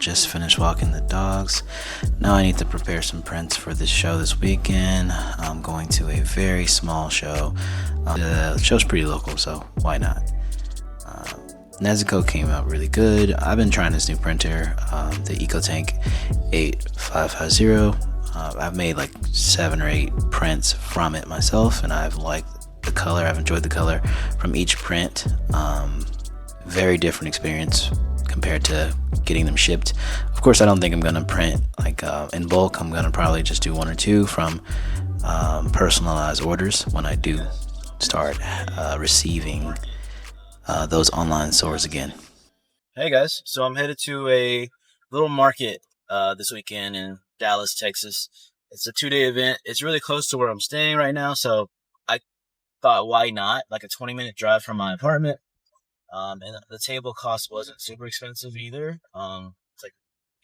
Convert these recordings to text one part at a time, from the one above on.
just finished walking the dogs. Now I need to prepare some prints for this show this weekend. I'm going to a very small show. The show's pretty local, so why not? Nezuko came out really good. I've been trying this new printer, the EcoTank 8550. I've made like 7 or 8 prints from it myself, and I've liked the color. I've enjoyed the color from each print. Very different experience compared to getting them shipped. Of course, I don't think I'm gonna print like in bulk. I'm gonna probably just do 1 or 2 from personalized orders when I do start receiving those online stores again. Hey guys, so I'm headed to a little market this weekend in Dallas, Texas. It's a 2-day event. It's really close to where I'm staying right now, so I thought, why not? Like a 20-minute drive from my apartment. And the table cost wasn't super expensive either. It's like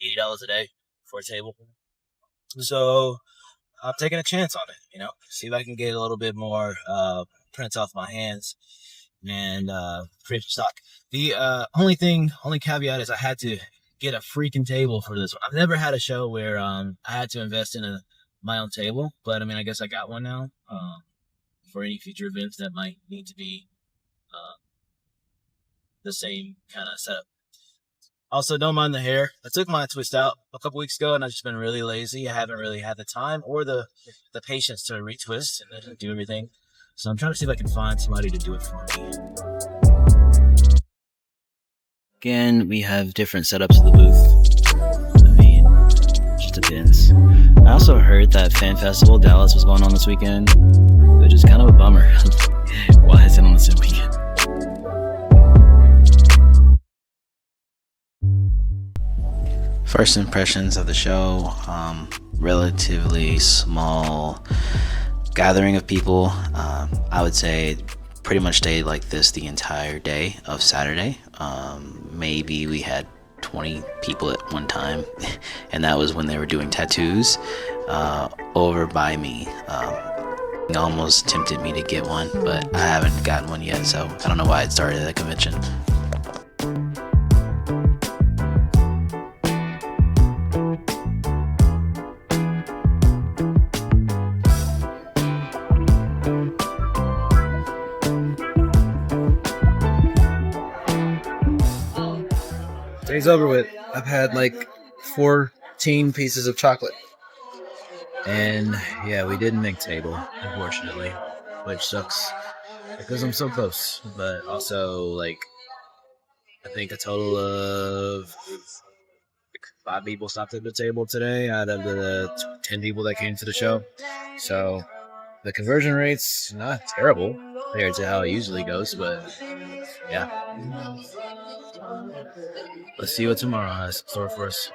$80 a day for a table. So I'm taking a chance on it, see if I can get a little bit more prints off my hands and create stock. The only caveat is I had to get a freaking table for this one. I've never had a show where I had to invest in my own table, but I guess I got one now for any future events that might need to be the same kind of setup. Also, don't mind the hair. I took my twist out a couple weeks ago, and I've just been really lazy. I haven't really had the time or the patience to retwist and then do everything. So I'm trying to see if I can find somebody to do it for me. Again, we have different setups of the booth. Just depends. I also heard that Fan Festival Dallas was going on this weekend, which is kind of a bummer. Why is it on the same weekend? First impressions of the show, relatively small gathering of people. I would say pretty much stayed like this the entire day of Saturday. Maybe we had 20 people at one time, and that was when they were doing tattoos over by me. It almost tempted me to get one, but I haven't gotten one yet, so I don't know why it started at a convention. Day's over with. I've had like 14 pieces of chocolate. And yeah, we didn't make table, unfortunately, which sucks because I'm so close. But also, I think a total of 5 people stopped at the table today out of the 10 people that came to the show. So the conversion rate's not terrible compared to how it usually goes, but yeah. Let's see what tomorrow has in store for us.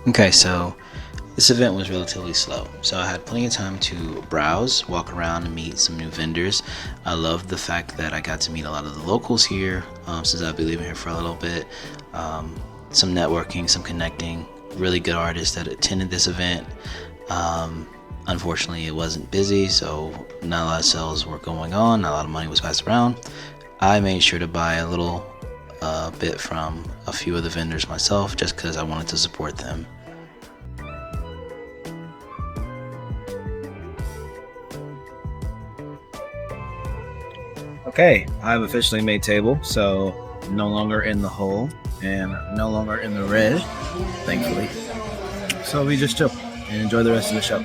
Okay, so this event was relatively slow, so I had plenty of time to browse, walk around, and meet some new vendors. I loved the fact that I got to meet a lot of the locals here, since I'll be living here for a little bit. Some networking, some connecting, really good artists that attended this event. Unfortunately, it wasn't busy, so not a lot of sales were going on, not a lot of money was passed around. I made sure to buy a little bit from a few of the vendors myself, just because I wanted to support them. Okay, I've officially made table, so no longer in the hole and no longer in the red, thankfully. So we just chill and enjoy the rest of the show.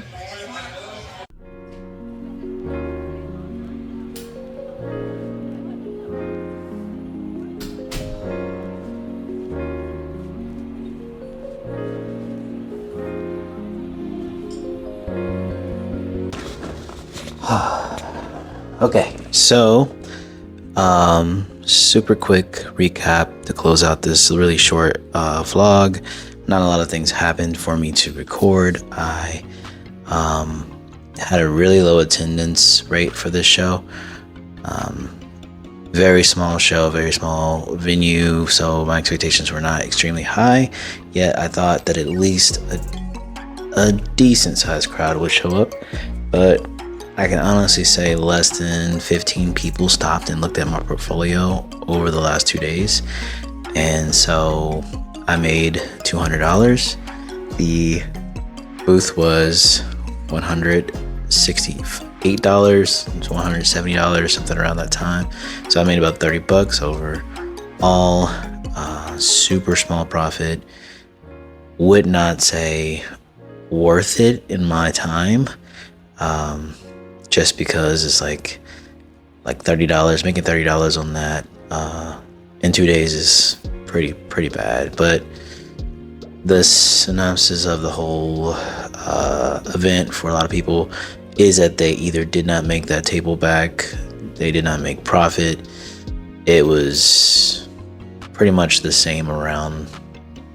Okay, so super quick recap to close out this really short vlog. Not a lot of things happened for me to record. I had a really low attendance rate for this show. Very small show, very small venue, so my expectations were not extremely high, yet I thought that at least a decent sized crowd would show up. But I can honestly say less than 15 people stopped and looked at my portfolio over the last 2 days. And so I made $200. The booth was $168 to $170, something around that time. So I made about 30 bucks over all. Super small profit. Would not say worth it in my time. Just because it's like $30, making $30 on that in 2 days is pretty bad. But the synopsis of the whole event for a lot of people is that they either did not make that table back, they did not make profit. It was pretty much the same around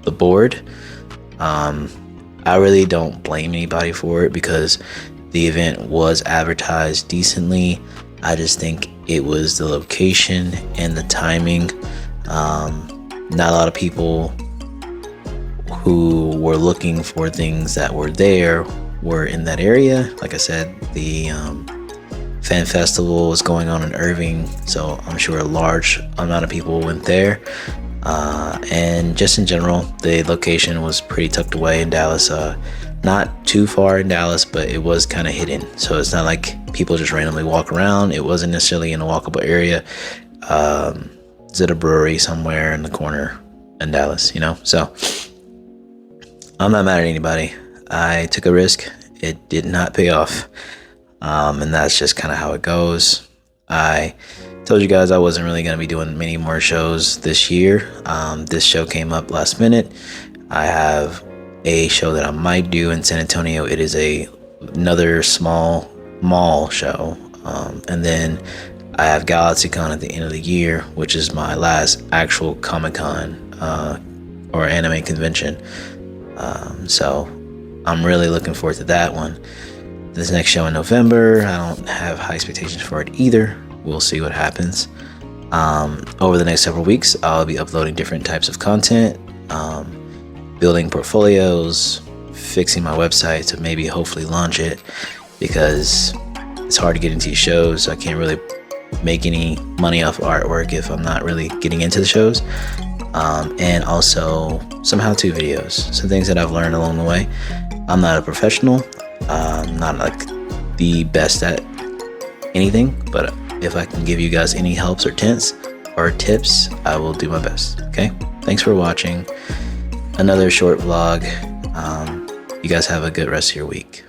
the board. I really don't blame anybody for it because the event was advertised decently. I just think it was the location and the timing. Not a lot of people who were looking for things that were there were in that area. Like I said, the fan festival was going on in Irving, so I'm sure a large amount of people went there. And just in general, the location was pretty tucked away in Dallas. Not too far in Dallas, but it was kind of hidden. So it's not like people just randomly walk around. It wasn't necessarily in a walkable area. It's at a brewery somewhere in the corner in Dallas, you know? So I'm not mad at anybody. I took a risk. It did not pay off. And that's just kind of how it goes. I told you guys I wasn't really going to be doing many more shows this year. This show came up last minute. I have a show that I might do in San Antonio. It is another small mall show. And then I have GalaxyCon at the end of the year, which is my last actual Comic-Con or anime convention. So I'm really looking forward to that one. This next show in November, I don't have high expectations for it either. We'll see what happens. Over the next several weeks, I'll be uploading different types of content, building portfolios, fixing my website to maybe hopefully launch it, because it's hard to get into these shows. So I can't really make any money off artwork if I'm not really getting into the shows. And also some how-to videos, some things that I've learned along the way. I'm not a professional. I'm not like the best at anything, but if I can give you guys any helps or tips, I will do my best. Okay, thanks for watching another short vlog. You guys have a good rest of your week.